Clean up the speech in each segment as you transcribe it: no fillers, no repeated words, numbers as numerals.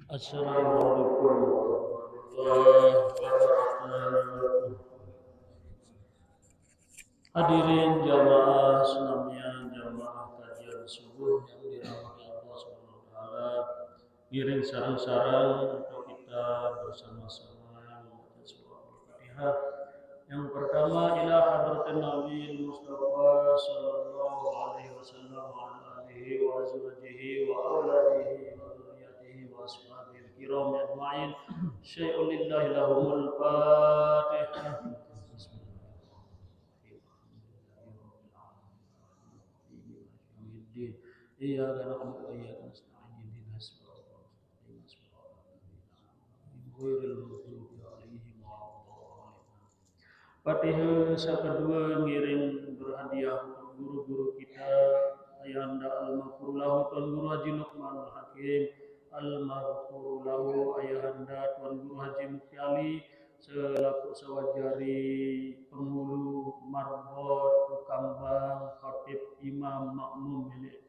Assalamualaikum warahmatullahi wabarakatuh. Hadirin jamaah Islamiyah, jamaah kajian subuh yang dirahmati Allah Subhanahu wa taala. Giring sarang-sarang untuk kita bersama-sama membaca surah Al-Fatihah. Yang pertama ila hadratin Nabi Mustafa sallallahu alaihi wasallam wa ala alihi wa azwajihi wa auladihi wa dzurriyyatihi wa ashabihi kiram ajmain. Syai'un lillahi lahumul Fatihah. إياك نعبد وإياك نستعين اهدنا الصراط المستقيم صراط الذين أنعمت عليهم غير المغضوب عليهم ولا الضالين. Fatihah kedua ngiring berhadiah untuk guru-guru kita Ayahanda Al-Maghfur lahu Tuan Guru Haji Luqmanul Hakim, Al-Maghfur lahu Ayahanda Tuan Guru Haji Mufti Ali selaku sawajari penghulu marbot Kambang khatib imam makmum milik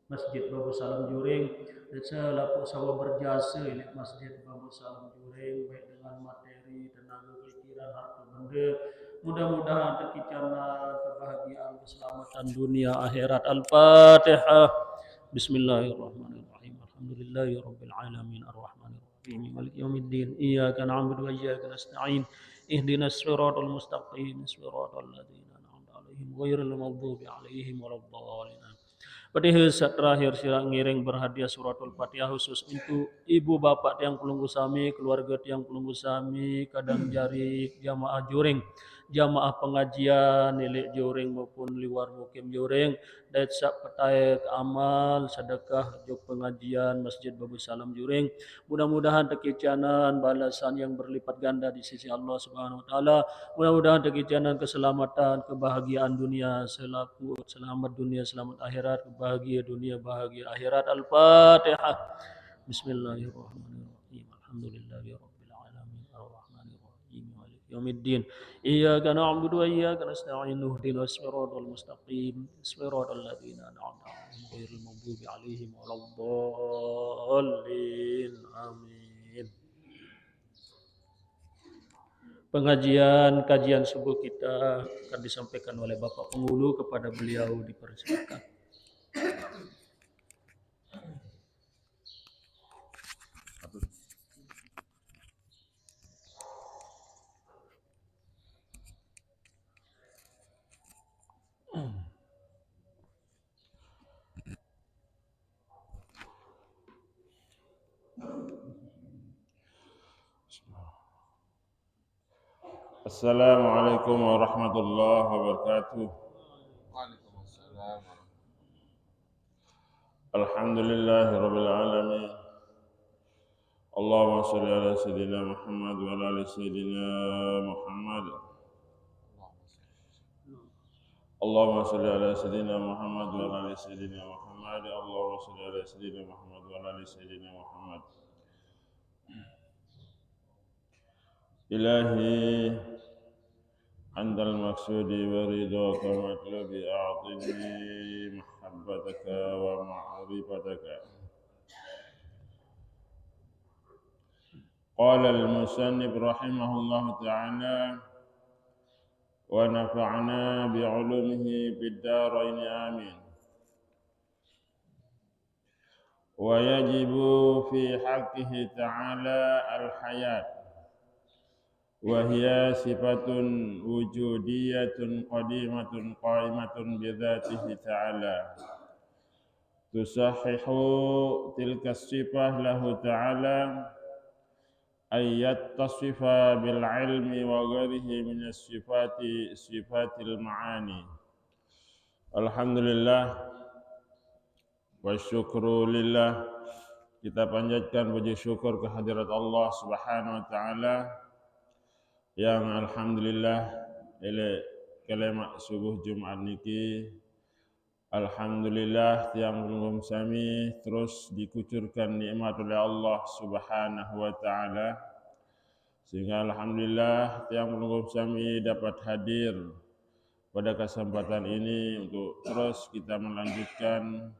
Masjid Babu Salam Juring dan selaku sawa berjasa milik Masjid Babu Salam Juring baik dengan materi, tenaga, pikiran, harta benda. Mudah-mudahan terkicana kebahagiaan, keselamatan dunia akhirat. Al-Fatihah. Bismillahirrahmanirrahim. Alhamdulillahirabbil alamin arrahmanir rahim maliki yaumiddin. Iyyaka na'budu wa iyyaka nasta'in. Ihdinas siratal mustaqim. Siratal ladzina an'amta 'alaihim ghairil maghdubi 'alaihim waladdallin. Padahal saat terakhir sila ngiring berhadiah suratul Fatihah khusus untuk ibu bapak tiang pelunggu sami, keluarga tiang pelunggu sami, kadang jari jamaah juring, jamaah pengajian milik juring maupun luar mukim juring, dan sak petai amal sedekah juk pengajian Masjid Babu Salam juring. Mudah-mudahan terkicanan balasan yang berlipat ganda di sisi Allah Subhanahu wa taala. Mudah-mudahan terkicanan keselamatan, kebahagiaan dunia, selamat dunia, selamat akhirat, bahagia dunia, bahagia akhirat. Al-Fatihah. Bismillahirrahmanirrahim. Alhamdulillahirabbil alamin arrahmanir rahim maliki yaumiddin. Iyyaka na'budu wa iyyaka nasta'in. Ihdinas siratal mustaqim. Siratal ladzina an'amta 'alaihim ghairil maghdubi 'alaihim waladdallin. Amin. Pengajian kajian subuh kita akan disampaikan oleh Bapak Penghulu, kepada beliau dipersilakan. Assalamualaikum warahmatullahi wabarakatuh. Waalaikumsalam. Alhamdulillahirabbil alamin. Allahumma shalli ala sayyidina Muhammad wa ala ali sayyidina Muhammad. Allahumma shalli ala sayyidina Muhammad wa ala ali sayyidina Muhammad. Allahumma shalli ala sayyidina Muhammad wa ala ali sayyidina Muhammad. Ilahi antal maksudi wa ridhaka matlubi a'tini mahabbataka wa ma'rifataka. Qala al-musannif rahimahullahu ta'ala wa nafa'na bi'ulumihi fid dharain amin. Wa yajibu fi haqqihi ta'ala al-hayat wa hiya sifatun wujudiyatun qadimatun qaimatun bi dzatihi ta'ala tusahhihu tilka sifah lahu ta'ala ayat tasifa bil ilmi wa ghairihi min as-sifati sifatil ma'ani. Alhamdulillah wa syukru lillah. Kita panjatkan puji syukur kehadirat Allah Subhanahu wa taala yang alhamdulillah ele kalimat subuh Jumat niki alhamdulillah tiang belum sami terus dikucurkan nikmat oleh Allah Subhanahu wa taala, sehingga alhamdulillah tiang belum sami dapat hadir pada kesempatan ini untuk terus kita melanjutkan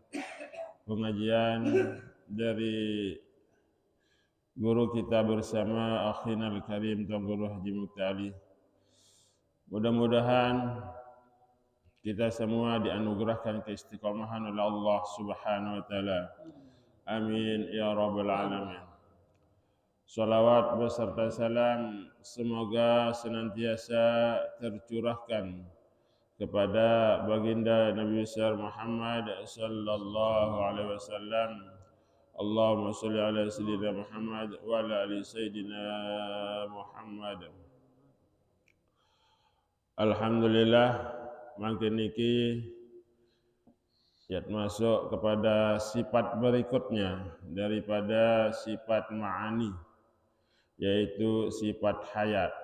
pengajian dari guru kita bersama akhina al-karim Tuan Guru Haji Muqtadi. Mudah-mudahan kita semua dianugerahkan keistiqomahan oleh Allah Subhanahu wa taala. Amin ya rabbal alamin. Salawat beserta salam semoga senantiasa tercurahkan kepada baginda Nabi besar Muhammad sallallahu alaihi wasallam. Allahumma shalli ala sayyidina Muhammad wa ala ali sayyidina Muhammad. Alhamdulillah, makin niki yat masuk kepada sifat berikutnya daripada sifat ma'ani, yaitu sifat hayat.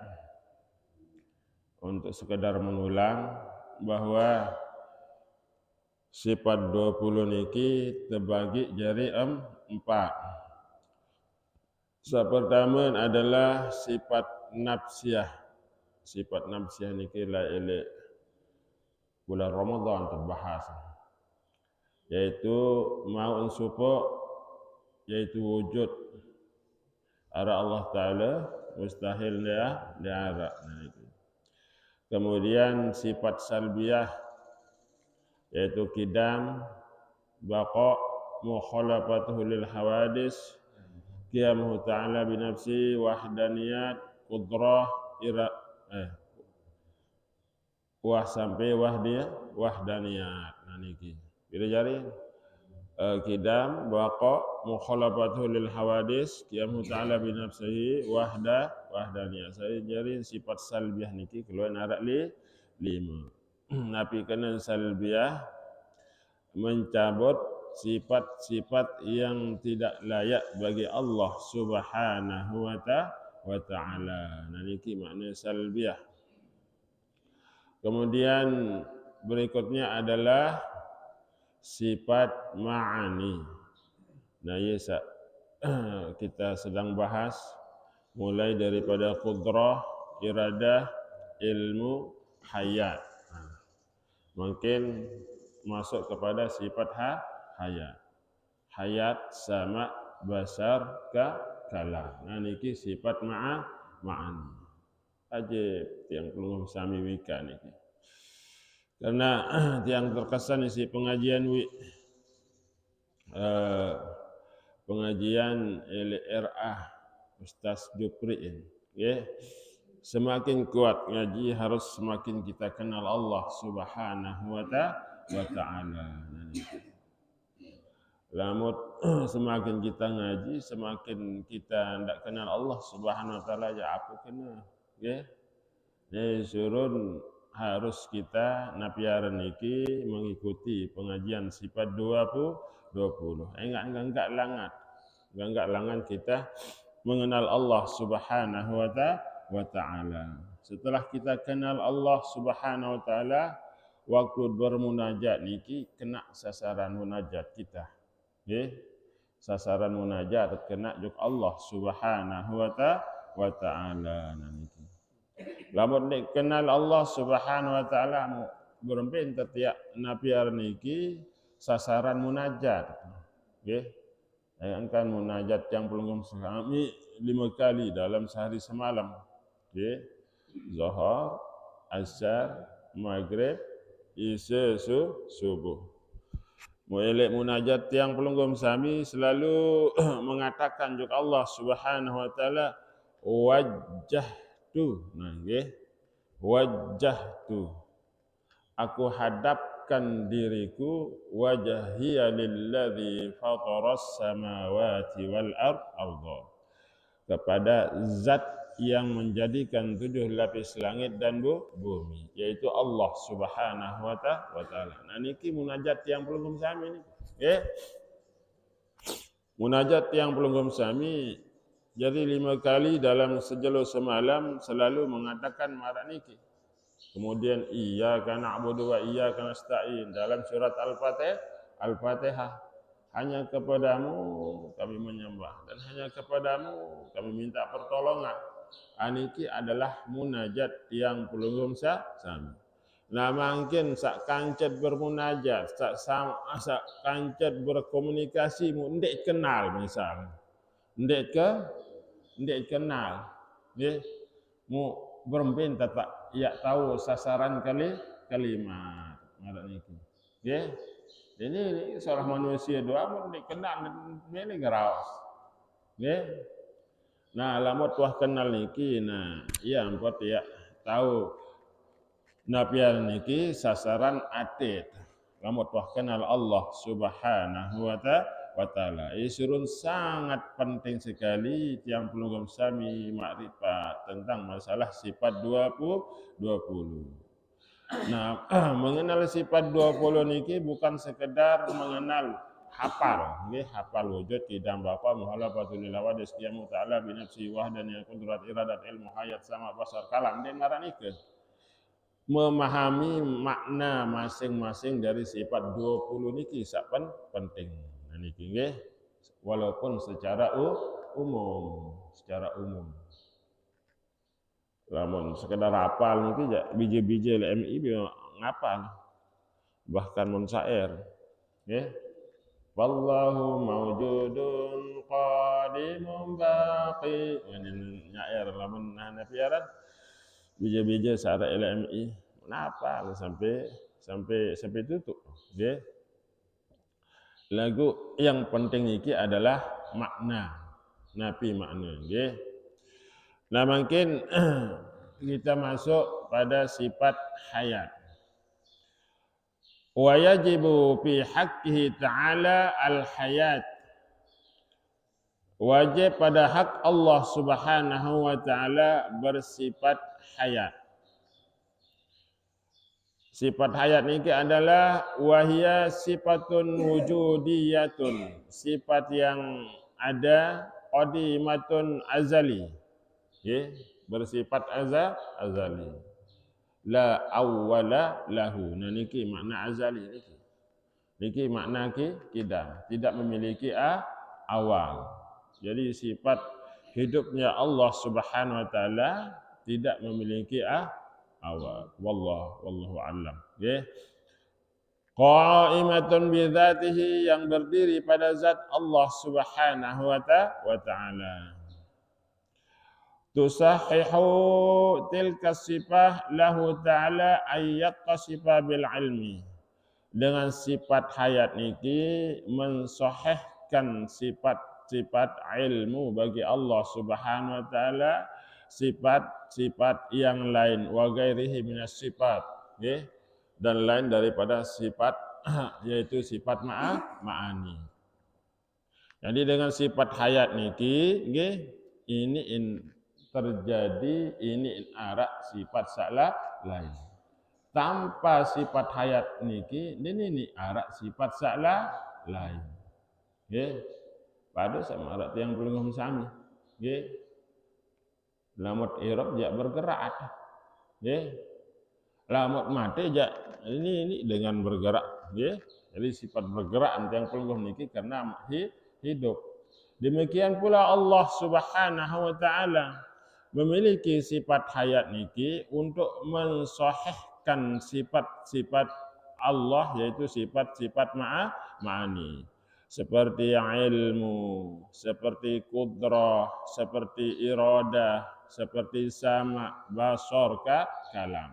Untuk sekedar mengulang bahwa sifat 20 niki terbagi jadi 4. Pertama adalah sifat nafsiyah. Sifat nafsiyah niki la elek bulan Ramadan terbahas, yaitu mau supo, yaitu wujud ara Allah Ta'ala mustahil dia diara. Kemudian sifat salbiyah, yaitu qidam, baqa, mukhalafatuhu lil hawadis, qiyamuhu ta'ala binafsi, wahdaniyat, qudrah, sampai wahdaniyat. Nah niki bila jari qidam, baqa, mukhalafatuhu lil hawadis, qiyamuhu ta'ala binafsihi, wahdaniyat. Saya jari sifat salbiyah niki keluar narak 5. Napi kena salbiyah mencabut sifat-sifat yang tidak layak bagi Allah Subhanahu wa ta'ala. Nah niki makna salbiyah. Kemudian berikutnya adalah sifat ma'ani. Nah ya kita sedang bahas mulai daripada qudrah, iradah, ilmu, hayat. Mungkin masuk kepada sifat hayat. Hayat sama basar kalam. Nah niki sifat ma'ani. Ajib yang pelungguh sami wika niki. Karena yang terkesan isi pengajian pengajian LRA Ustaz Jupri ya. Semakin kuat ngaji harus semakin kita kenal Allah Subhanahu wa ta'ala. Lamut semakin kita ngaji, semakin kita tidak kenal Allah Subhanahu wa ta'ala, ya apa kena ya. Surun harus kita napiaran niki mengikuti pengajian sifat 20. Enggak langat kita mengenal Allah Subhanahu wa ta'ala. Setelah kita kenal Allah Subhanahu wa ta'ala, waktu bermunajat niki kena sasaran munajat kita. Sasaran munajat kena juk Allah Subhanahu wa ta'ala niki. Lamun nek kenal Allah Subhanahu wa ta'ala berempin setiap napiar niki sasaran munajat. Nggih. Angkan munajat yang pelunggum sami 5 kali dalam sehari semalam. Nggih. Zuhur, Asar, Maghrib, Isya, subuh. Muelek munajat yang pelunggum sami selalu mengatakan juga Allah Subhanahu wa ta'ala wajjahtu. Nah nggih. Wajjahtu. Aku hadapkan diriku wajhiya lilladzi fataras samawati wal arda, kepada zat yang menjadikan 7 lapis langit dan bumi, yaitu Allah Subhanahu wa ta'ala. Nah niki munajat yang pelunggum sami ni. Munajat yang pelunggum sami jadi 5 kali dalam sejelo semalam selalu mengatakan marak niki. Kemudian iyyaka na'budu wa iyyaka nasta'in dalam surat Al-Fatihah. Hanya kepadamu kami menyembah dan hanya kepadamu kami minta pertolongan. Aniki adalah munajat yang pelunggum sami. Nah mungkin sak kancet bermunajat, sak kancet berkomunikasi ndek kenal misal. Ndek ndek kenal nggih mu berempin tak ya tahu sasaran kalimat ngaran niki nggih ini seorang manusia doa mun ndek kenal ini geraos nggih nah lamun tuah kenal niki nah iya empot ya tahu napian niki sasaran atit lamun tuah kenal Allah Subhanahu wa ta'ala. Isurun sangat penting sekali yang perlu kami makrifat tentang masalah sifat 20. Nah, mengenal sifat 20 niki bukan sekedar mengenal hafal, nggih hafal wujud tidak bapa muhalafatul lillah wa qiyamu ta'ala bi nafsi wahdan ya qudrat iradat ilmu hayat sama basar kalam den ngaran ikeun. Memahami makna masing-masing dari sifat 20 niki sapen penting. Nah niki nggih walaupun secara umum. Lamun sekedar hafal niki ya biji-biji LMI ngapal. Bahkan mun syair nggih. Wallahu mawjudun qadimun baqi. Ini nyair lamun nah piaran bija-bija secara LMI kenapa sampai tutup nggih lagu yang penting iki adalah makna napi makna nggih nah mungkin kita masuk pada sifat hayat wa yajibu fi haqqihi ta'ala al hayat wajib pada hak Allah Subhanahu wa ta'ala bersifat hayat. Sifat hayat ini adalah wahia sifatun wujudiyatun, sifat yang ada qadimatun azali. Bersifat azali. La awwala lahu. Nah niki makna azali niki. Niki makna tidak memiliki awal. Jadi sifat hidupnya Allah Subhanahu wa taala tidak memiliki awal. Wallahu a'lam. Nggih. Qa'imatun bi dzatihi yang berdiri pada zat Allah Subhanahu wa taala. Tusahihu tilka sifah lahu ta'ala ayyattasifa bil ilmi. Dengan sifat hayat niki mensahihkan sifat ilmu bagi Allah Subhanahu wa taala, sifat yang lain wa ghairihi minas sifat, nggih, dan lain daripada sifat yaitu sifat ma'ani. Jadi dengan sifat hayat niki nggih ini terjadi ini arak sifat salah lain. Tanpa sifat hayat niki ini arak sifat salah lain. Nggih. Pada sama arak yang belum sami. Nggih. Lamut irab jak bergerak. Nggih. Lamut mati jak ini dengan bergerak, nggih. Jadi sifat bergerak yang belum niki karena hidup. Demikian pula Allah Subhanahu wa taala memiliki sifat hayat niki untuk mensahihkan sifat-sifat Allah yaitu sifat-sifat ma'ani seperti ilmu, seperti qudrah, seperti iradah, seperti sama, basar, kalam.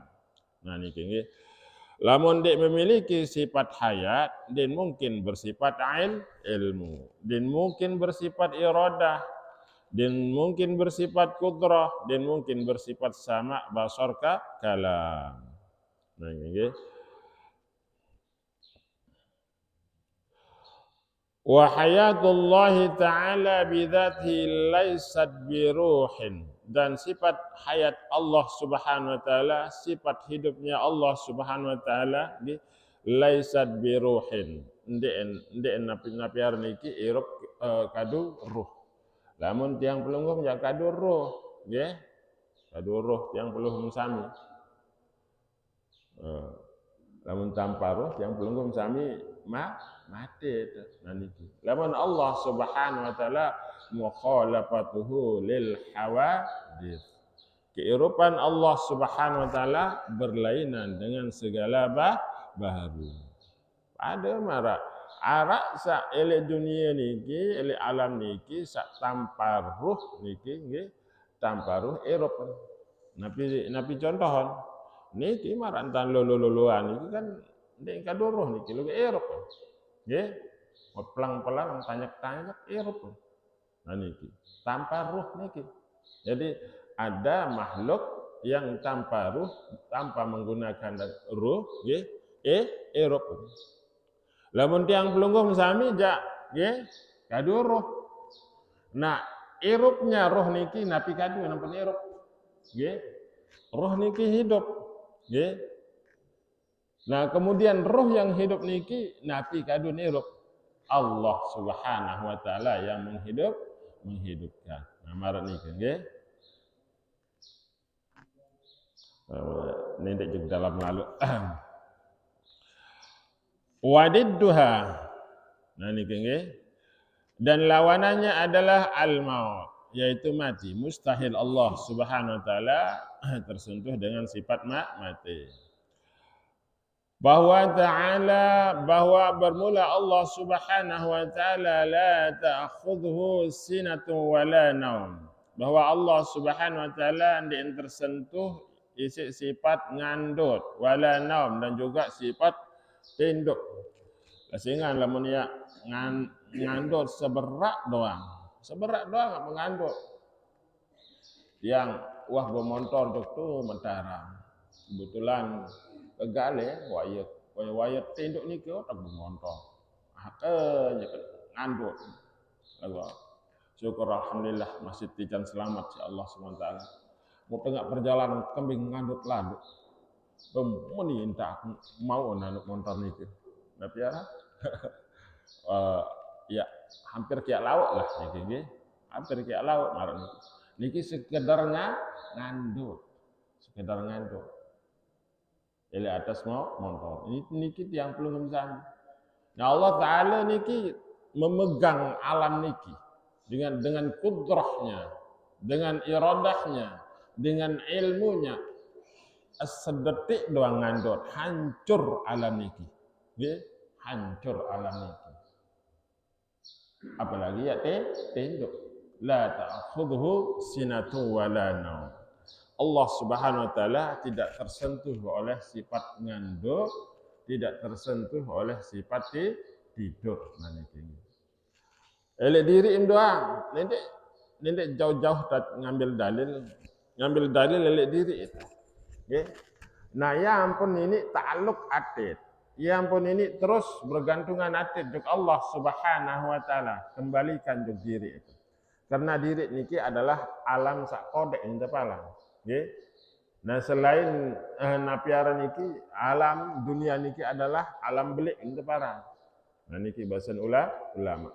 Nah niki nggih. Lamun dia memiliki sifat hayat, dia mungkin bersifat ilmu, dia mungkin bersifat iradah, dan mungkin bersifat kudrah, dan mungkin bersifat sama, basar, kalam. Nah ini. Wa hayatullahi ta'ala bidzatihi laysat biruhin. Dan sifat hayat Allah Subhanahu wa taala, sifat hidupnya Allah Subhanahu wa taala di laysat biruhin. Ndek napi niki irab kadu ruh. Lamun tiang pelungguh ya kadu ruh, nggih. Kadu ruh tiang pelungguh sami. Lamun tanpa ruh tiang pelungguh sami mati itu niki. Lamun Allah Subhanahu wa taala mukhalafatuhu lil hawadits. Keirupan Allah Subhanahu wa taala berlainan dengan segala baharu. Arak sak elek dunia niki, elek alam niki sak tanpa ruh niki nggih, tanpa ruh Eropa. Napi contohon niki marantan lolo-loloan niki kan ndek kaduruh niki lu Eropa. Nggih. Pelang-pelang tanyak-tanyak Eropa. Nah niki tanpa ruh niki. Jadi ada makhluk yang tanpa ruh, tanpa menggunakan ruh nggih, Eropa. Lamun tiang pelungguh sami jak nggih kadu roh. Nah, irupnya roh niki napi kadu napa irup. Nggih. Roh niki hidup. Nggih. Nah, kemudian roh yang hidup niki napi kadu irup. Allah Subhanahu wa taala yang menghidupkan. Nah, marah niki nggih. Nendek juga dalam lalu. Wadidduha. Nah niki nggih. Dan lawanannya adalah al-maut, yaitu mati. Mustahil Allah Subhanahu wa taala tersentuh dengan sifat mati. Bahwa bermula Allah Subhanahu wa taala la ta'khudhuhu sinatun wala naum. Bahwa Allah Subhanahu wa taala tidak tersentuh isi sifat ngandut wala naum dan juga sifat tinduk. Sehingga lamun ya ngandut seberak doang mengandut. Yang wah bermotor tuh mentara. Kebetulan kegale wayat tinduk niki otak bermotor. Hakenya ngandut. Lagu syukur alhamdulillah masih tijan selamat si Allah SWT. Mau tengah perjalanan kambing ngandut ladu. Meni entah mau nanuk motor niki. Tapi ya ya hampir kayak lauk lah niki nggih. Hampir kayak lauk marang niki. Niki sekedarnya ngandut. Ele atas mau motor. Niki tiang pelungum sana. Nah Allah Ta'ala niki memegang alam niki dengan kudrahnya, dengan iradahnya, dengan ilmunya. Sedetik doang ngandut, hancur alam niki. Nggih, hancur alam niki. Apalagi ya tinduk. La ta'khudhuhu sinatun wala naum. Allah Subhanahu wa taala tidak tersentuh oleh sifat ngandut, tidak tersentuh oleh sifat tidur. Nah niki. Elek diri doang. Nendek jauh-jauh ngambil dalil elek diri itu. Okay. Nah, ya ampun ini ta'alluq atid. Ya ampun ini terus bergantungan atid dengan Allah Subhanahu wa taala. Kembalikan ke diri itu. Karena diri niki adalah alam sak kodek ente pala. Nggih. Nah, selain napiara niki alam dunia niki adalah alam belik ente para. Nah niki bahasan ulama.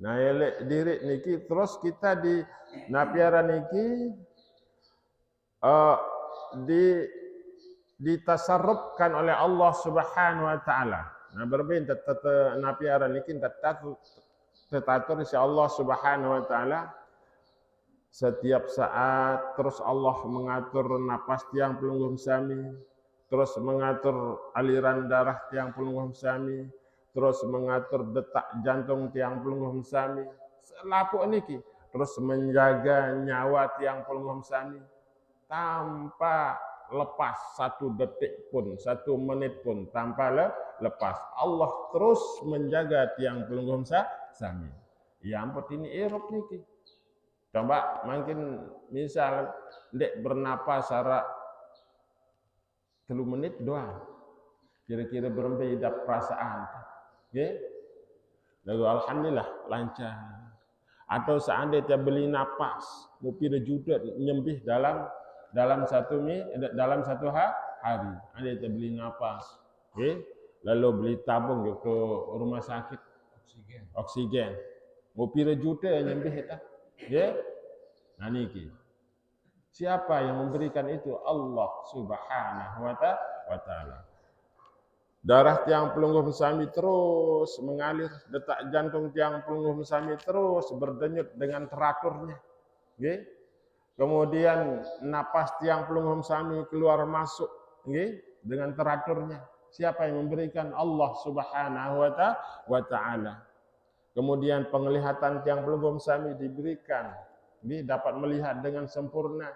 Nah, elek diri niki terus kita di napiara niki ditasarrufkan oleh Allah Subhanahu wa taala. Nah, berbeda napiara niki tetatur insyaallah Subhanahu wa taala setiap saat terus Allah mengatur napas tiang pelungguh sami, terus mengatur aliran darah tiang pelungguh sami, terus mengatur detak jantung tiang pelungguh sami. Selapuk niki terus menjaga nyawa tiang pelungguh sami tanpa lepas satu detik pun, 1 menit pun tanpa lepas. Allah terus menjaga tiang pelungguh sami. Ya ampun ini Eropa niki. Coba mungkin misal ndek bernapas secara 3 menit doang. Kira-kira berapa hidup perasaan. Nggih. Lalu alhamdulillah lancar. Atau seandainya beli napas, mau pira juta nyembih dalam satu hari. Ada beli napas. Okay? Lalu beli tabung ke rumah sakit oksigen. Mau pira juta nyembih eta. Ya. Nah niki. Siapa yang memberikan itu? Allah Subhanahu wa taala. Darah tiang pelungguh sami terus mengalir, detak jantung tiang pelungguh sami terus berdenyut dengan teraturnya. Nggih. Kemudian napas tiang pelungguh sami keluar masuk, nggih, dengan teraturnya. Siapa yang memberikan? Allah Subhanahu wa taala. Kemudian penglihatan tiang pelengkung sami diberikan. Dia dapat melihat dengan sempurna.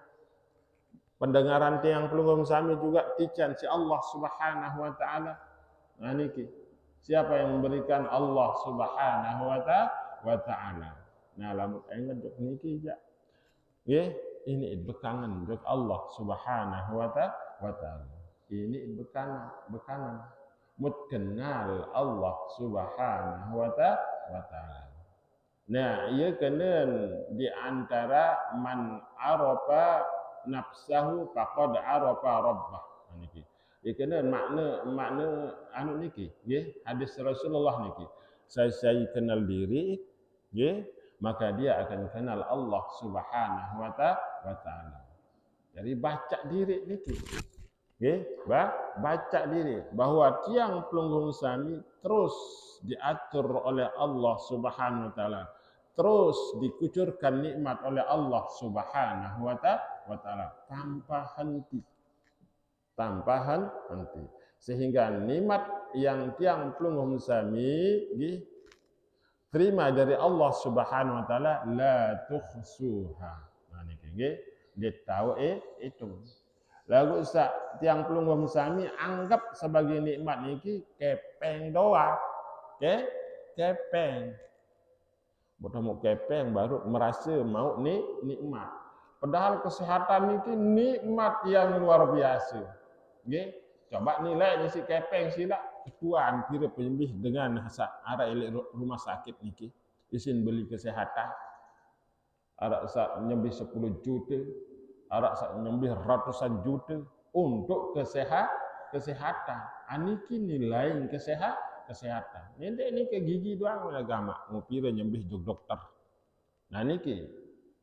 Pendengaran tiang pelengkung sami juga tican si Allah Subhanahu wa taala. Nah niki. Siapa yang memberikan? Allah Subhanahu wa taala. Nah lamun ingat niki ja. Nggih, ini bekangan untuk Allah Subhanahu wa taala. Ini bekanan. Mut kenal Allah Subhanahu wa taala. Nah, ia kena di antara man arafa nafsahu faqad arafa rabbah. Niki. Ia kena makna anu niki, nggih, hadis Rasulullah niki. Saya kenal diri, nggih, maka dia akan kenal Allah Subhanahu wa taala. Jadi baca diri niki. Nggih, baca diri bahwa tiang pelengkung sami terus diatur oleh Allah Subhanahu wa taala. Terus dikucurkan nikmat oleh Allah Subhanahu wa taala tanpa henti. Sehingga nikmat yang tiang pelengkung sami terima dari Allah Subhanahu wa taala la tuhsuha. Nah niki nggih, dia tahu itu. Lagu sak tiang pelungguh sami anggap sebagai nikmat niki kepeng doa. Kepeng. Bodoh mau kepeng baru merasa mau nikmat. Padahal kesehatan niki nikmat yang luar biasa. Nggih, coba nilai si kepeng sila tuan kira penyembih dengan arah rumah sakit niki. Izin beli kesehatan. Arah sak nyembih 10 juta. Arak sak nyembih ratusan juta untuk kesehatan. Aniki nilai kesehatan. Ini ke gigi doang agama. Ngupira nyembih dokter. Nah niki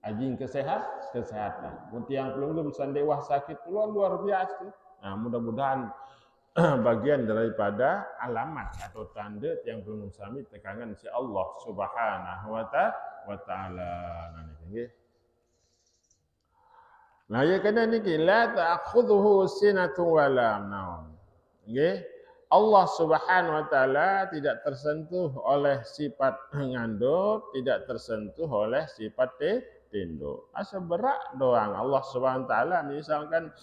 ajing kesehatan. Muntiang pelunggung sandewah sakit luar biasa. Nah mudah-mudahan bagian daripada alamat atau tanda yang pelunggung sami tekangan si Allah Subhanahu wa taala. Nah niki. Nah, ya kena niki la ta'khudhuhu sinatun wala naum. Nggih. Allah Subhanahu wa taala tidak tersentuh oleh sifat ngandut, tidak tersentuh oleh sifat tinduk. Asa berak doang Allah Subhanahu wa taala misalkan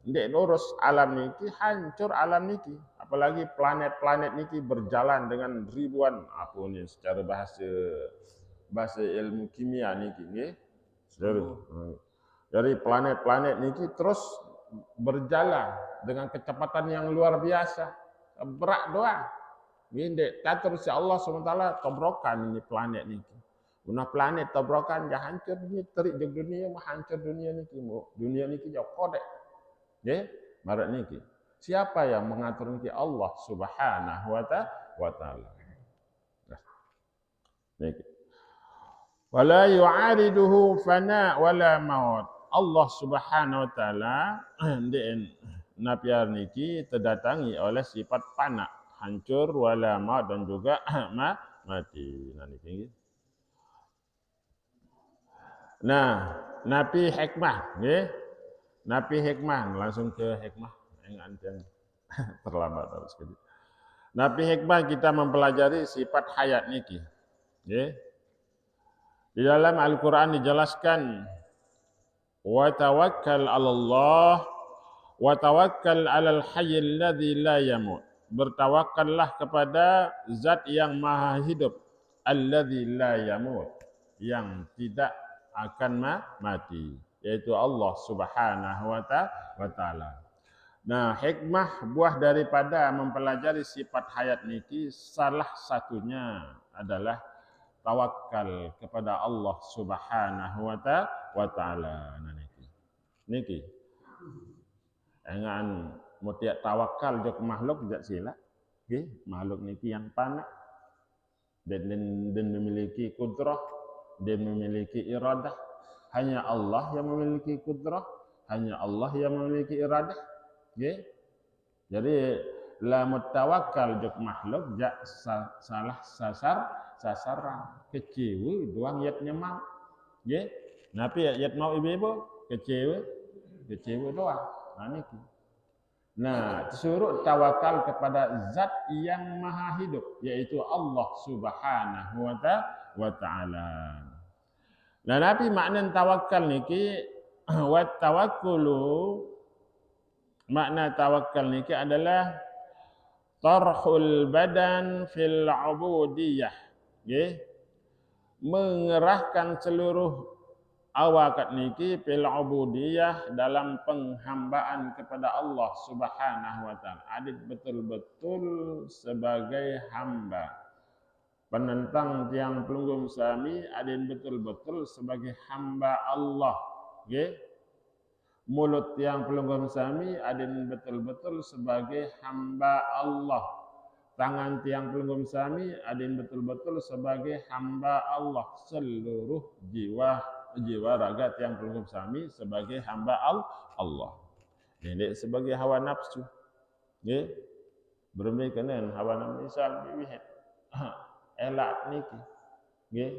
ndek lurus alam niki, hancur alam niki. Apalagi planet-planet niki berjalan dengan ribuan apa ni secara bahasa ilmu kimia niki nggih. Dari planet-planet niki terus berjalan dengan kecepatan yang luar biasa. Berak doang. Ini tatur si Allah SWT tobrokan ini planet niki. Guna planet tobrokan jah hancur dunia, terik je dunia mah hancur dunia niki. Dunia niki jauh kodek. Nggih, marat niki. Siapa yang mengatur niki? Allah Subhanahu wa taala. Niki. Wala yu'ariduhu fana wala maut. Allah Subhanahu wa taala napiar niki terdatangi oleh sifat fana, hancur wala maut dan juga mati. Nah, napi hikmah nggih. Napi hikmah langsung ke hikmah yang terlambat terus sekali. Napi hikmah kita mempelajari sifat hayat niki. Nggih. Di dalam Al-Qur'an dijelaskan wa tawakkal 'ala Allah wa tawakkal 'alal hayyil ladzi la yamut. Bertawakkallah kepada zat yang maha hidup, alladzi la yamut, yang tidak akan mati, yaitu Allah Subhanahu wa taala. Nah, hikmah buah daripada mempelajari sifat hayat niki salah satunya adalah tawakal kepada Allah Subhanahu wa taala. Niki. Jangan mutiak tawakal jok makhluk jak sila. Nggih, makhluk niki yang panak dan memiliki kudrah, dan memiliki iradah. Hanya Allah yang memiliki kudrah, hanya Allah yang memiliki iradah. Nggih. Jadi la mutawakkal jok makhluk jak salah sasaran kecewa doang yat nyemang. Nggih. Napi yat mau ibu kecewa doang. Nah niki. Nah, disuruh tawakal kepada zat yang maha hidup, yaitu Allah Subhanahu wa ta'ala. Nah, tapi makna tawakal niki wa tawakkulu, makna tawakal niki adalah tarhul badan fil ubudiyah, nggih, mengerahkan seluruh awak niki fil ubudiyah dalam penghambaan kepada Allah Subhanahu wa taala. Adit betul-betul sebagai hamba. Penentang tiang pelunggum sami adin betul-betul sebagai hamba Allah, nggih. Mulut tiang pelunggum sami adin betul-betul sebagai hamba Allah. Tangan tiang pelunggum sami adin betul-betul sebagai hamba Allah. Seluruh jiwa raga tiang pelunggum sami sebagai hamba Allah. Ini sebagai hawa nafsu. Nggih. Bermekanan hawa nafsu misal biwih elak niki. Nggih.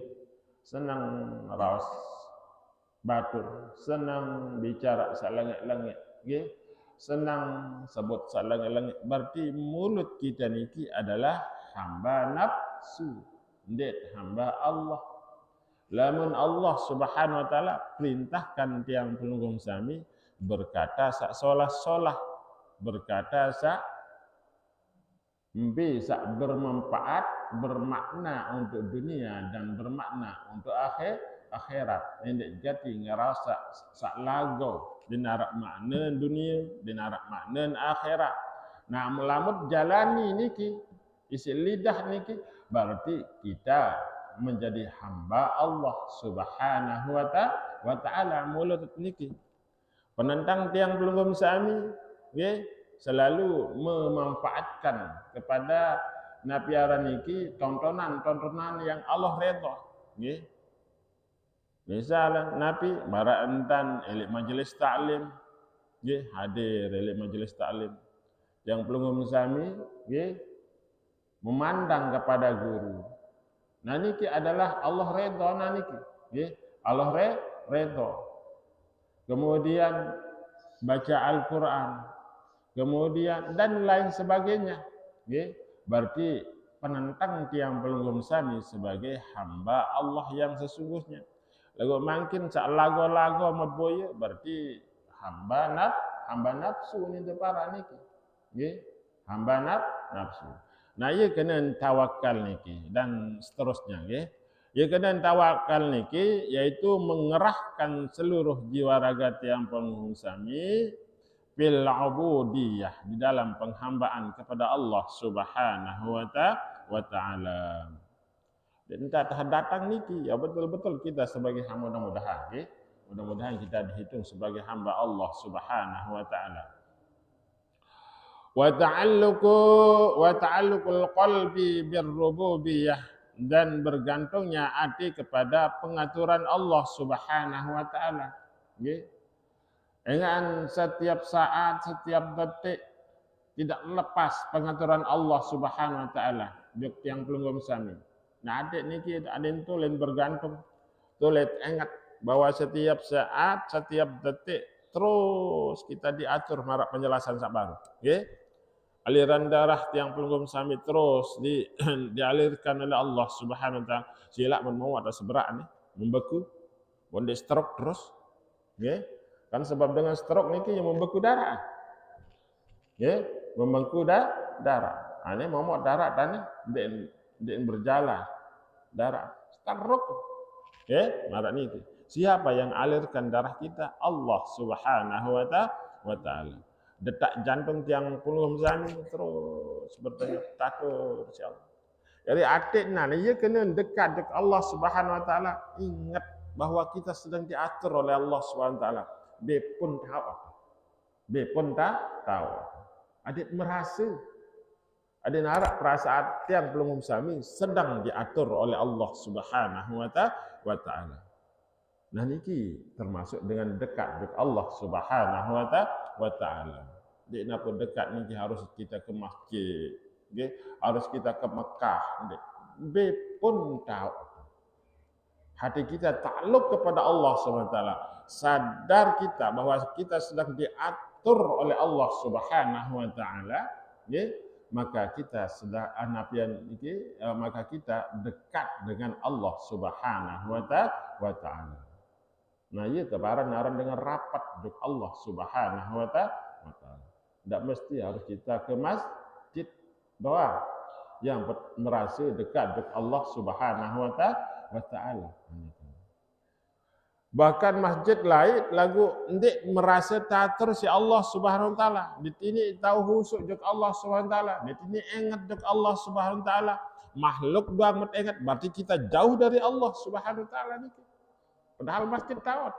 Senang raos batur, senang bicara salangit-langit, nggih. Senang sebut salangit-langit. Berarti mulut kita niki adalah hamba nafsu, ndet hamba Allah. Lamun Allah Subhanahu wa taala perintahkan tiang pelunggung sami berkata sak solah-solah, berkata sak bisa bermanfaat, bermakna untuk dunia dan bermakna untuk akhirat. Ini jadi ngerasa sak lago dinarak makna dunia, dinarak makna akhirat. Nah, melamut jalani niki, isi lidah niki, berarti kita menjadi hamba Allah Subhanahu wa taala mulut niki. Penentang tiang pelunggum sami, nggih, selalu memanfaatkan kepada napiara niki tontonan-tontonan yang Allah redha, nggih. Misalnya napi bara entan elik majelis taklim, nggih, hadir elik majelis taklim. Yang pelunggum sami, nggih, memandang kepada guru. Nah niki adalah Allah redha niki, nggih. Allah redha. Kemudian baca Al-Qur'an, kemudian dan lain sebagainya, nggih. Berarti penentang tiang pelunggum sami sebagai hamba Allah yang sesungguhnya. Lagu makin sak lago-lago meboye berarti hamba nafsu ni para niki, nggih. Hamba nafsu. Nah, ia kena tawakal niki dan seterusnya, nggih. Ia kena tawakal niki yaitu mengerahkan seluruh jiwa raga tiang pelunggum sami fil ubudiyah, di dalam penghambaan kepada Allah Subhanahu wa taala. Dan kita datang niki ya betul-betul kita sebagai hamba, mudah-mudahan nggih. Mudah-mudahan kita dihitung sebagai hamba Allah Subhanahu wa taala. Wa ta'alluqul qalbi birrububiyah, dan bergantungnya hati kepada pengaturan Allah Subhanahu wa taala, nggih. Dengan setiap saat, setiap detik tidak lepas pengaturan Allah Subhanahu wa taala duk yang pelunggum sami. Nah, adik niki adik tulen bergantung. Tulen ingat bahwa setiap saat, setiap detik terus kita diatur marak penjelasan sak baru, nggih. Aliran darah tiang pelunggum sami terus dialirkan oleh Allah Subhanahu wa taala. Silak mau ada seberak nih, membeku, bonde stroke terus, nggih. Kan sebab dengan stroke niki yang membeku darah. Nggih, membeku darah. Ane momok darah tani den berjalan darah. Stroke. Nggih, marak niki. Siapa yang alirkan darah kita? Allah Subhanahu wa taala. Detak jantung tiang pelunggum sami terus berdenyut takut insyaallah. Jadi atik nah ia kena dekat dengan Allah Subhanahu wa taala, ingat bahwa kita sedang diatur oleh Allah Subhanahu wa taala. Dia pun tahu. Dia pun tahu. Adik merasa, adik narak perasaan tiang pelunggum sami sedang diatur oleh Allah Subhanahu wa taala. Nah niki termasuk dengan dekat dengan Allah Subhanahu wa taala. Dek napa dekat niki harus kita ke masjid, nggih, harus kita ke Mekah, nggih. Be pun tahu. Hati kita takluk kepada Allah SWT. Sadar kita bahwa kita sedang diatur oleh Allah Subhanahu wa taala, ya, maka kita sedang maka kita dekat dengan Allah Subhanahu wa taala. Nah, ieu teh baran dengan rapat dengan Allah Subhanahu wa taala. Tidak mesti harus kita ke masjid doa yang merasa dekat dengan Allah Subhanahu wa taala. Bahkan masjid lain lagu ndik merasa tatur si Allah Subhanahu wa taala. Di sini tahu husuk jeung Allah Subhanahu wa taala. Di sini ingat jeung Allah Subhanahu wa taala. Makhluk banget ingat berarti kita jauh dari Allah Subhanahu wa taala niki. Padahal masjid tahu.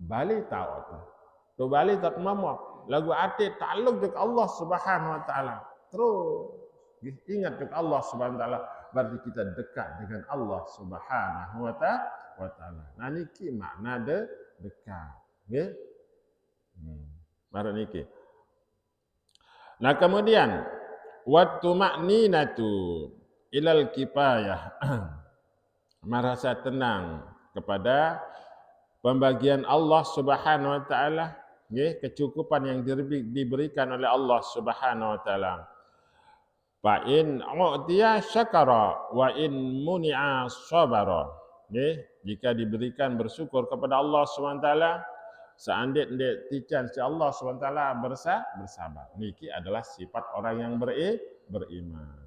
Bali tahu. Tu Bali tak mampu. Lagu ati takluk jeung Allah Subhanahu wa taala. Terus ingat dengan Allah Subhanahu wa taala berarti kita dekat dengan Allah Subhanahu wa taala. Nah niki makna dekat, nggih. Mari niki. Nah kemudian wattu ma'ninatu ilal kifayah. Merasa tenang kepada pembagian Allah Subhanahu wa taala, nggih, kecukupan yang diberikan oleh Allah Subhanahu wa taala. Fa in u'tiya syakara wa in muni'a sabara. Nggih, jika diberikan bersyukur kepada Allah SWT, seandainya tican si Allah SWT bersabar. Niki adalah sifat orang yang beriman.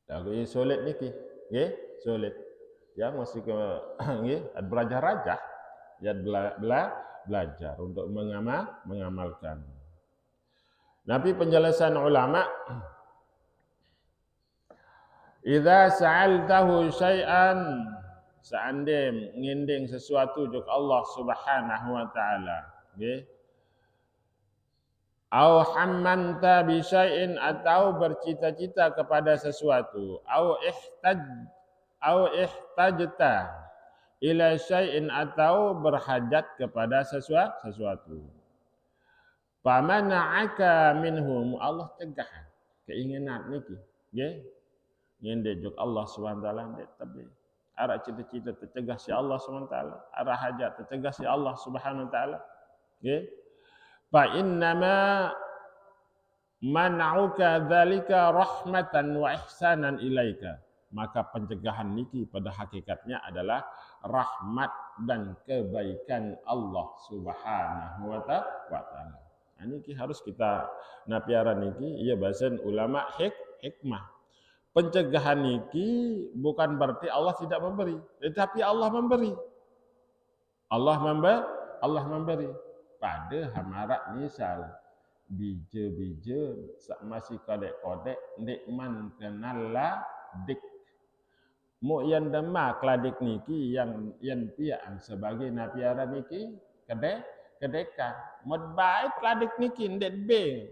Lagu ini sulit niki, nggih, sulit. Yang masih ke nggih, belajar aja, ya belajar untuk mengamalkan. Nabi penjelasan ulama, idza sa'altahu syai'an, seandainya nginding sesuatu untuk Allah Subhanahu wa taala, nggih. Au hammanta bi syai'in, atau bercita-cita kepada sesuatu, au ihtajta ila syai'in, atau berhajat kepada sesuatu. Famana'aka minhum, Allah cegah keinginan niki, nggih. Nyende juk Allah Subhanahu wa taala ndik tapi ara cita-cita tercegah si Allah Subhanahu wa taala, ara hajat tercegah si Allah Subhanahu wa taala, nggih. Fa innama man'uka dzalika rahmatan wa ihsanan ilaika. Maka pencegahan niki pada hakikatnya adalah rahmat dan kebaikan Allah Subhanahu wa taala. Niki harus kita napiara niki, iya bahasan ulama hikmah. Pencegahan niki bukan berarti Allah tidak memberi, tetapi Allah memberi. Allah memberi. Pada hamarak misal bija-bija masih kodek-kodek nikman kenalla dik. Mu yang demak ladik niki yang pian sebagai napiara niki kedekan. Mod baik ladik niki ndet beng.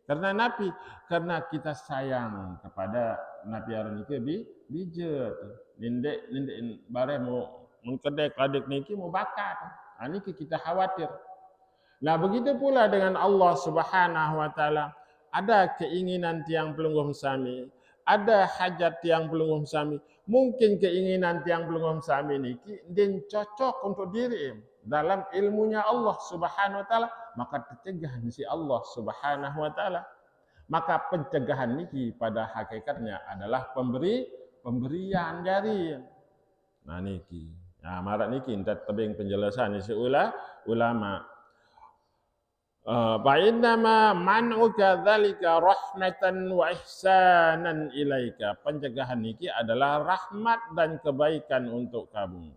Karena Nabi, karena kita sayang kepada Nabi aran niki bija. Nindek bare mau kedek ladik niki mau bakat. Niki kita khawatir. Nah, begitu pula dengan Allah Subhanahu wa taala. Ada keinginan tiang pelungguh sami, ada hajat tiang pelungguh sami. Mungkin keinginan tiang pelungguh sami niki din cocok untuk diri dalam ilmunya Allah Subhanahu wa taala, maka tercegah si Allah Subhanahu wa taala. Maka pencegahan niki pada hakikatnya adalah pemberian jari. Nah niki. Nah marak niki entat tebing penjelasan si ulama. Fa innama man'uka dzalika rahmatan wa ihsanan ilaika. Pencegahan niki adalah rahmat dan kebaikan untuk kamu.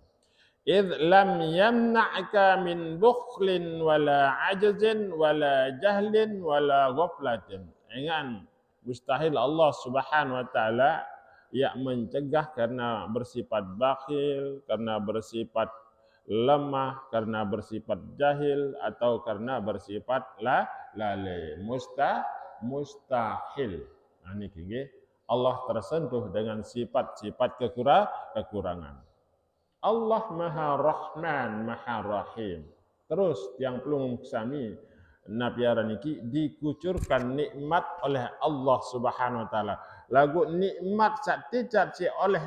Idh lam yamna'ka min bukhlin wala ajzin wala jahlin wala ghaflatin. Ingat, mustahil Allah Subhanahu wa taala mencegah karena bersifat bakhil, karena bersifat lemah, karena bersifat jahil, atau karena bersifat lalai. Mustahil. Nah niki nggih, Allah tersentuh dengan sifat-sifat kekurangan. Allah Maha Rahman, Maha Rahim. Terus yang pelung sami Nabi aran niki dikucurkan nikmat oleh Allah Subhanahu wa taala. Lagu nikmat sak ticat si oleh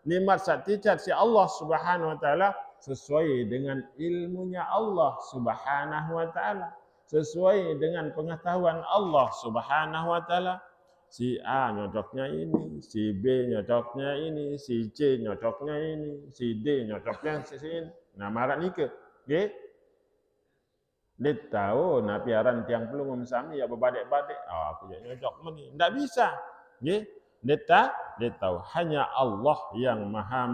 nikmat sak ticat si Allah Subhanahu wa taala sesuai dengan ilmunya Allah Subhanahu wa taala. Sesuai dengan pengetahuan Allah Subhanahu wa taala. Si A nyocoknya ini, si B nyocoknya ini, si C nyocoknya ini, si D nyocoknya ini. Nah, marak nike. Nggih. Dia tahu napi aran tiang pelungum sami ya berbadek-badek. Aku jak nyocok meni. Enggak bisa. Nggih. Dia tahu hanya Allah yang Maha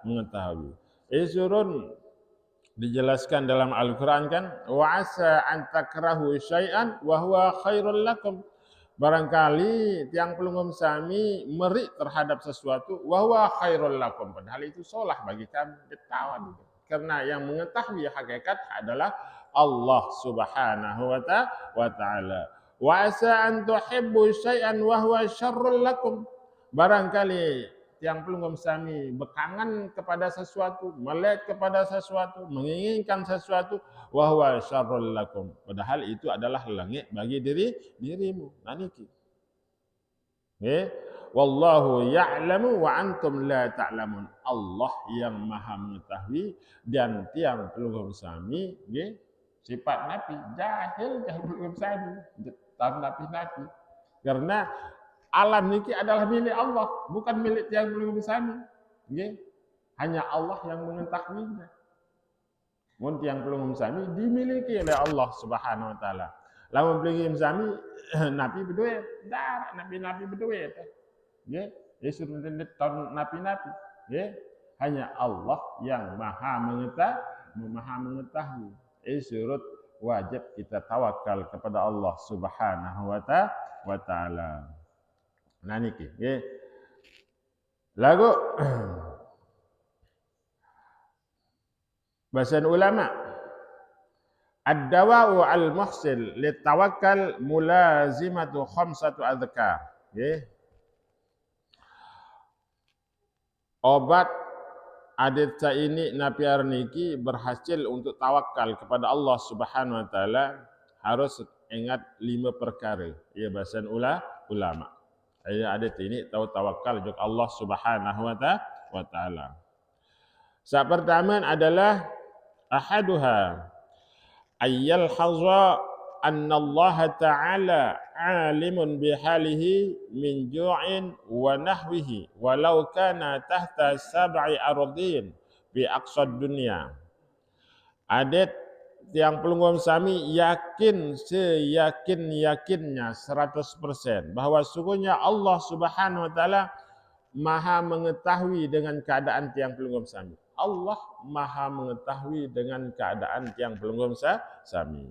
mengetahui. Surun dijelaskan dalam Al-Qur'an kan, wa asa an takrahu syai'an wa huwa khairul lakum. Barangkali tiang pelungum sami merik terhadap sesuatu wa huwa khairul lakum, padahal itu solah bagi kami. Dia tahu. Karena yang mengetahui hakikat adalah Allah Subhanahu wa taala. Wa asa an tuhibbu syai'an wa huwa syarrul lakum. Barangkali tiang pelungum sami bekangan kepada sesuatu, melek kepada sesuatu, menginginkan sesuatu, wa huwa syarrul lakum. Padahal itu adalah langit bagi dirimu. Nah niki. Nggih. Wallahu ya'lamu wa antum la ta'lamun. Allah yang Maha mengetahui dan tiang pelungum sami nggih. Sifat nabi jahil pelungum sami, tahu nabi. Karena alam niki adalah milik Allah, bukan milik tiang pelungum sami. Nggih. Hanya Allah yang mengetahuinya. Mun tiang pelungum sami dimiliki oleh Allah Subhanahu wa taala. Lamun pelungum sami nabi berduit, dah nabi berduit. Nggih, Yesus tahun nabi-nabi, nggih. Hanya Allah yang Maha mengetahui. Surut wajib kita tawakal kepada Allah Subhanahu wa taala. Nah niki, nggih. Lagu bahasan ulama ad-dawa'u al-muhsil litawakkal mulazimatu khamsatu adhkar. Nggih. Obat adat ini napiar niki berhasil untuk tawakal kepada Allah Subhanahu wa taala harus ingat 5 perkara. Ya bahasan ulama. Adat ini tahu tawakal juga Allah Subhanahu wa taala. Yang pertama adalah ahaduha ayyal haza anna Allah ta'ala alimun bihalihi min ju'in wa nahwihi walau kana tahta sab'i ardin bi aqsad dunya. Adat yang pelungum sami yakin seyakin-yakinnya 100% bahwa sungguhnya Allah Subhanahu wa taala Maha mengetahui dengan keadaan tiang pelungum sami. Allah Maha mengetahui dengan keadaan tiang pelungum sami.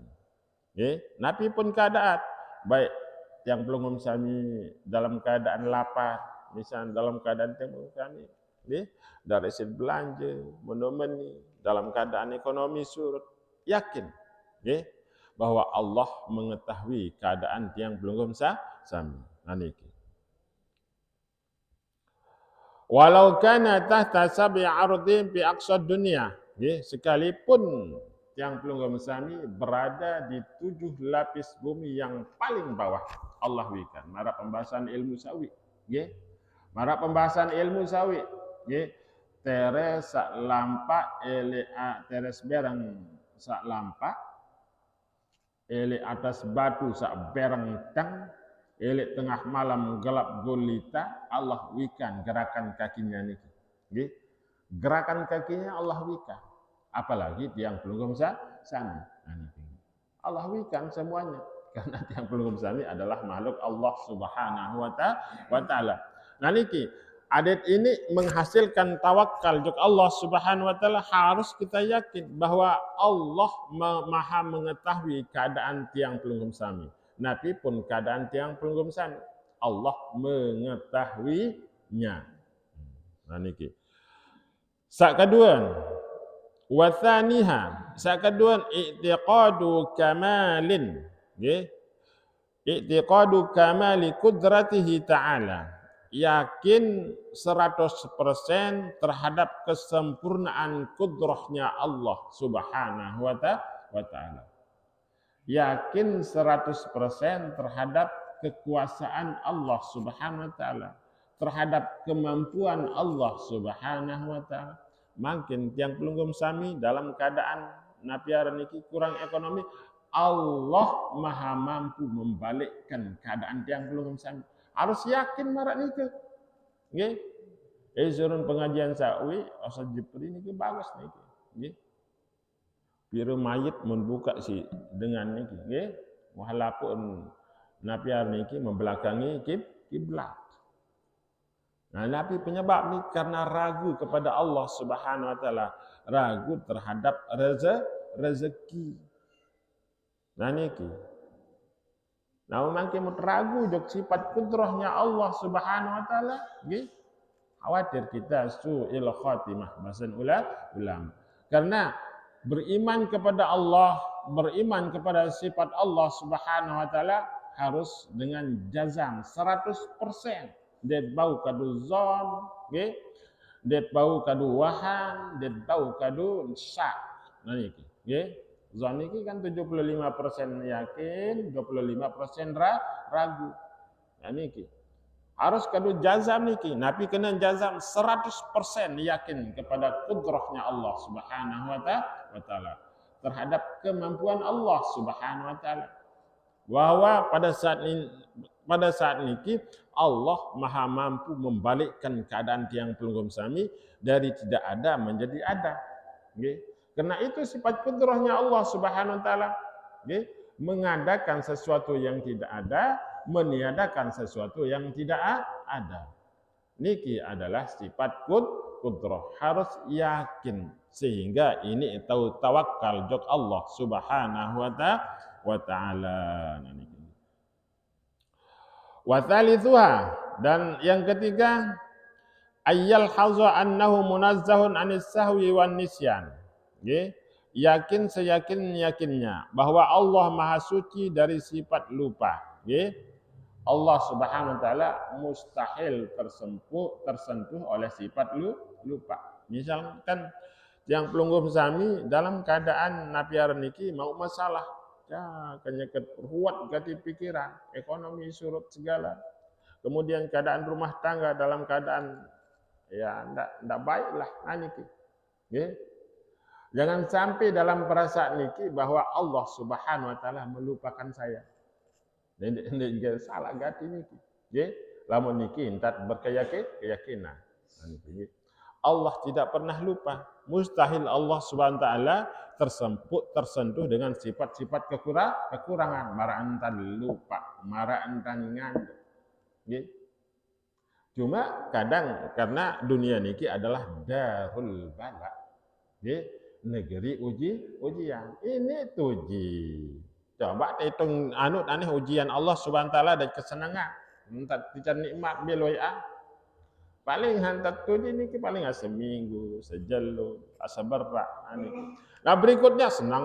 Nabi pun keadaan baik tiang pelungum sami dalam keadaan lapar, misalnya dalam keadaan tiang pelungum sami, dari hasil belanja, menemani dalam keadaan ekonomi surut, yakin, bahwa Allah mengetahui keadaan tiang pelungum sami. Niki. Walau kana tahta sab'i ardin fi aqsad dunia, sekalipun tiang pelungum sami berada di 7 lapis bumi yang paling bawah, Allah wikan. Mara pembahasan ilmu sawi, mara pembahasan ilmu sawi, teres sak lampa teres berang sak lampa ele atas batu sak berang tang ele tengah malam gelap gulita, Allah wikan gerakan kakinya niki. Nggih. Gerakan kakinya Allah wikan. Apalagi tiang pelungum sami. Allah wikan semuanya. Karena tiang pelungum sami adalah makhluk Allah Subhanahu wa taala. Nah niki, adat ini menghasilkan tawakal juga Allah Subhanahu wa taala, harus kita yakin bahwa Allah Maha mengetahui keadaan tiang pelungum sami. Nabi pun keadaan tiang pelungum sami, Allah mengetahuinya. Nah niki. Sak kedua, wa tsaniha, sak kedua i'tiqadu kamalin, nggih. I'tiqadu kamali qudratihi ta'ala. Yakin 100% terhadap kesempurnaan kudrahnya Allah Subhanahu wa taala. yakin 100% terhadap kekuasaan Allah Subhanahu wa taala, terhadap kemampuan Allah Subhanahu wa taala. Makin tiang pelunggum sami dalam keadaan napiara niki kurang ekonomi, Allah maha mampu membalikkan keadaan tiang pelunggum sami. Harus yakin marak niki. Nggih. Surun pengajian sawi asal Jepri niki bagus niki. Nggih. Biru mayit membuka si dengan niki nggih. Walaupun napiar niki membelakangi kiblat. Nah, tapi penyebab ni karena ragu kepada Allah Subhanahu wa taala, ragu terhadap rezeki. Nah niki. Nah, mangke ragu jok sifat kudrahnya Allah Subhanahu wa taala, nggih. Khawatir kita su'il khatimah bahasan ulama. Karena beriman kepada Allah, beriman kepada sifat Allah Subhanahu wa taala harus dengan jazam 100%. Det bau kadu zon, nggih. Det bau kadu wahan, det bau kadu syak. Nah niki, nggih. Zon niki kan 75% yakin, 25% ragu. Nah niki. Harus kadu jazam niki. Nabi kena jazam 100% yakin kepada kudrahnya Allah Subhanahu wa taala terhadap kemampuan Allah Subhanahu wa taala. Bahwa pada saat niki Allah maha mampu membalikkan keadaan tiang pelunggum sami dari tidak ada menjadi ada. Nggih. Karena itu sifat kudrahnya Allah Subhanahu wa taala. Nggih. Mengadakan sesuatu yang tidak ada, meniadakan sesuatu yang tidak ada. Niki adalah sifat kudrah. Harus yakin sehingga ini tahu tawakal jok Allah Subhanahu wa taala. Wa thalithuha, dan yang ketiga ayyal haza annahu munazzahun anis sahwi wan nisyan. Nggih. Yakin seyakin-yakinnya bahwa Allah Maha Suci dari sifat lupa. Nggih. Allah Subhanahu wa taala mustahil tersentuh oleh sifat lupa. Misalkan yang pelunggum sami dalam keadaan napiar niki mau masalah, ya kenyeket ruwet gati pikiran, ekonomi surut segala. Kemudian keadaan rumah tangga dalam keadaan ya ndak baiklah niki. Nggih. Jangan sampai dalam perasaan niki bahwa Allah Subhanahu wa taala melupakan saya. Ini salah gati niki. Nggih. Lamun niki entat berkeyakinan. Niki. Allah tidak pernah lupa. Mustahil Allah Subhanahu wa taala tersentuh dengan sifat-sifat kekurangan. Mara entan lupa, mara entan ngantuk. Nggih. Cuma kadang karena dunia niki adalah darul bala. Nggih. Negeri ujian. Ini uji. Coba hitung aneh ujian Allah Subhanahu wa taala dan kesenangan. Entat tidak nikmat beloya. Paling hantar tuji niki paling seminggu, sejalo, asabarra niki. Nah berikutnya senang.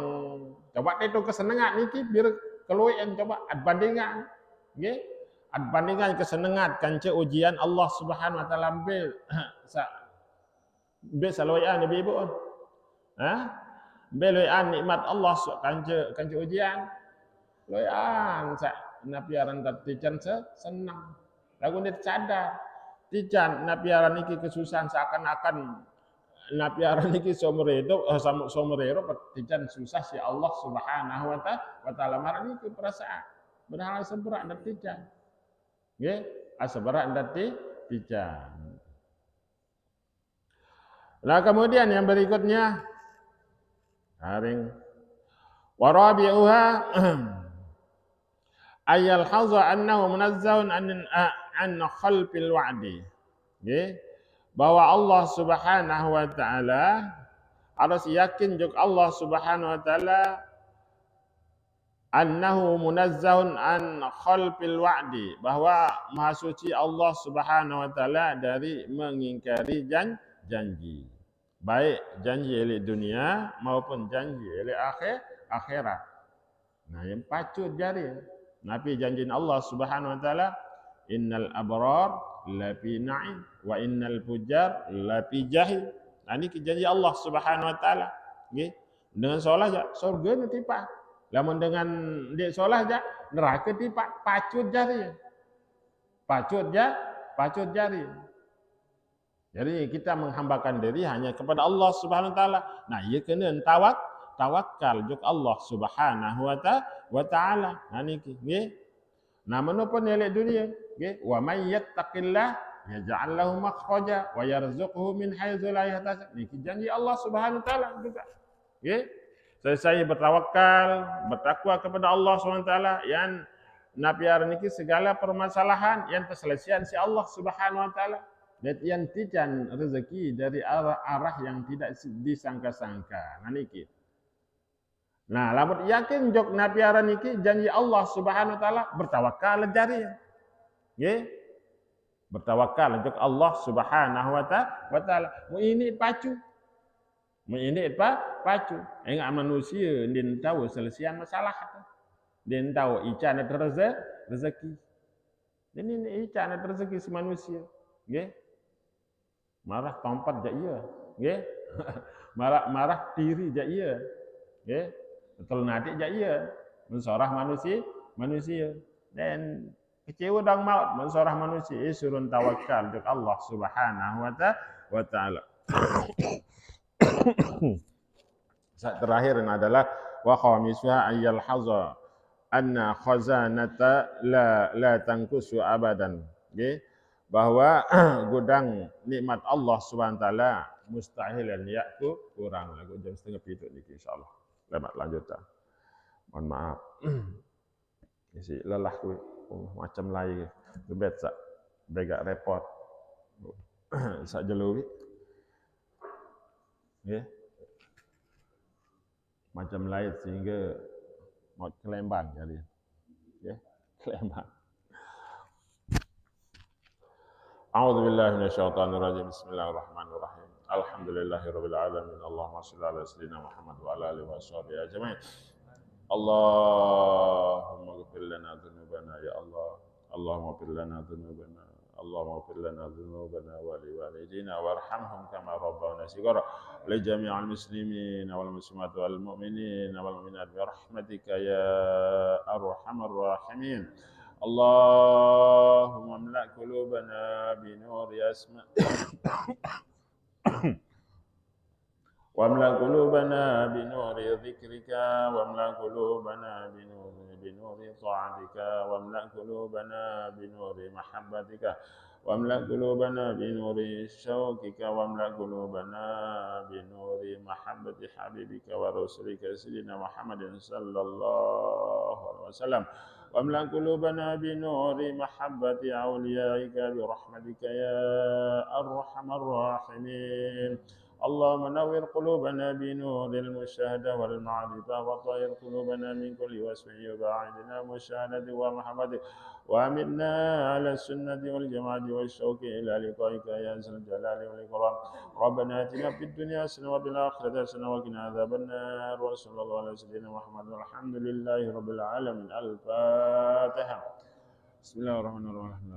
Coba hitung kesenangan niki biar keluian coba ad bandingan. Nggih. Ad bandingan kesenangan kanca ujian Allah Subhanahu wa taala be saloya nabi ibu. Beloyan nikmat Allah kanca ujian. Loyan sa napiaran tatican senang. Lagu dia sadar. Tijan napiaran niki kesusahan seakan-akan napiaran niki somredo tijan susah si Allah Subhanahu wa taala marah niki perasaan. Padahal seberak ndak tijan. Nggih, seberak ndak tijan. Nah, kemudian yang berikutnya haring warabi'uha ayyal haza annahu munazzahun an khalqil wa'di. Nggih. Bahwa Allah Subhanahu wa taala harus yakin juga Allah Subhanahu wa taala annahu munazzahun an khalqil wa'di, bahwa maha suci Allah Subhanahu wa taala dari mengingkari janji. Baik janji oleh dunia maupun janji oleh akhirat. Nah, yang pacut jari. Nabi janjin Allah Subhanahu wa taala, innal abrar lafi na'im wa innal fujar lafi jahim. Nah, ini janji Allah Subhanahu wa taala. Nggih. Dengan salat surga nanti Pak. Lamun dengan dia solah aja neraka ti pacut jari. Pacut jari. Jadi kita menghambakan diri hanya kepada Allah Subhanahu wa taala. Nah, ia kena tawakal juk Allah Subhanahu wa taala. Nah niki nggih. Nah, menapa nilai dunia? Nggih, wa may yattaqillah yaj'al lahu makhraja wa yarzuqhu min haitsu la yahtasib. Niki janji Allah Subhanahu wa taala juga. Nggih. Saya bertawakal, bertakwa kepada Allah Subhanahu wa taala yang napiar niki segala permasalahan yang terselesaian si Allah Subhanahu wa taala. Dan yang tijan rezeki dari arah yang tidak disangka-sangka. Nah niki. Nah, lamun yakin jok napiara niki janji Allah Subhanahu wa taala bertawakal jari. Nggih. Bertawakal jok Allah Subhanahu wa taala. Mu ini pacu. Mu ini pacu. Enggak manusia din tahu selesaian masalah. Din tahu ican ada rezeki. Dan ini ican ada rezeki si manusia. Nggih. Marah tompat jak iya, nggih. marah tiri jak iya, nggih. Betul nanti jak iya, mensorah manusia. Dan kecewa dang maut mensorah manusia, surun tawakal untuk Allah Subhanahu wa taala. Saat terakhir adalah wa khamisuha ayyal haza anna khazanata la tankusu abadan, nggih. Bahwa gudang nikmat Allah Subhanahu wa taala mustahilan yaktu kurang lagu jam 6:30 niki insyaallah. Selamat lanjutan. Mohon maaf. Isi lelah kuwi macam lain. Gebet sak begak repot. Sak jeluwi. Nggih. Macam lain sehingga mau kelembang jadi. Nggih, kelembang. A'udzu billahi minasyaitonir rajim. Bismillahirrahmanirrahim. Alhamdulillahirabbil alamin. Allahumma shalli ala sayyidina Muhammad wa ala alihi washabihi ajmain. Allahumma ighfir lana dzunubana ya Allah. Allahumma ighfir lana dzunubana. Allahumma ighfir lana dzunubana wa li walidina warhamhum kama rabbawna shighara. Li jami'il muslimin wal muslimat wal mu'minin wal mu'minat bi rahmatika ya arhamar rahimin. Allahumma amla' qulubana bi nuri asma' wamla qulubana bi nuri dzikrika wamla qulubana bi nuri ta'atika wamla qulubana bi nuri mahabbatika wamla qulubana bi nuri syauqika wamla qulubana bi nuri mahabbati habibika wa rasulika sayyidina Muhammadin sallallahu alaihi wasallam. واملأ قلوبنا بنور محبة أوليائك برحمتك يا أرحم الراحمين. اللهم نور قلوبنا بنور المشاهدة والمعرفة وطهر قلوبنا من كل وصف يباعدنا مشاهدة ومحبة وأمتنا على السنة والجماعة والشوق إلى لقائك يا ذا الجلال والإكرام. ربنا آتنا في الدنيا حسنة وفي الآخرة حسنة وقنا عذاب النار. وصلى الله على سيدنا محمد والحمد لله رب العالمين. الفاتحة. بسم الله الرحمن الرحيم.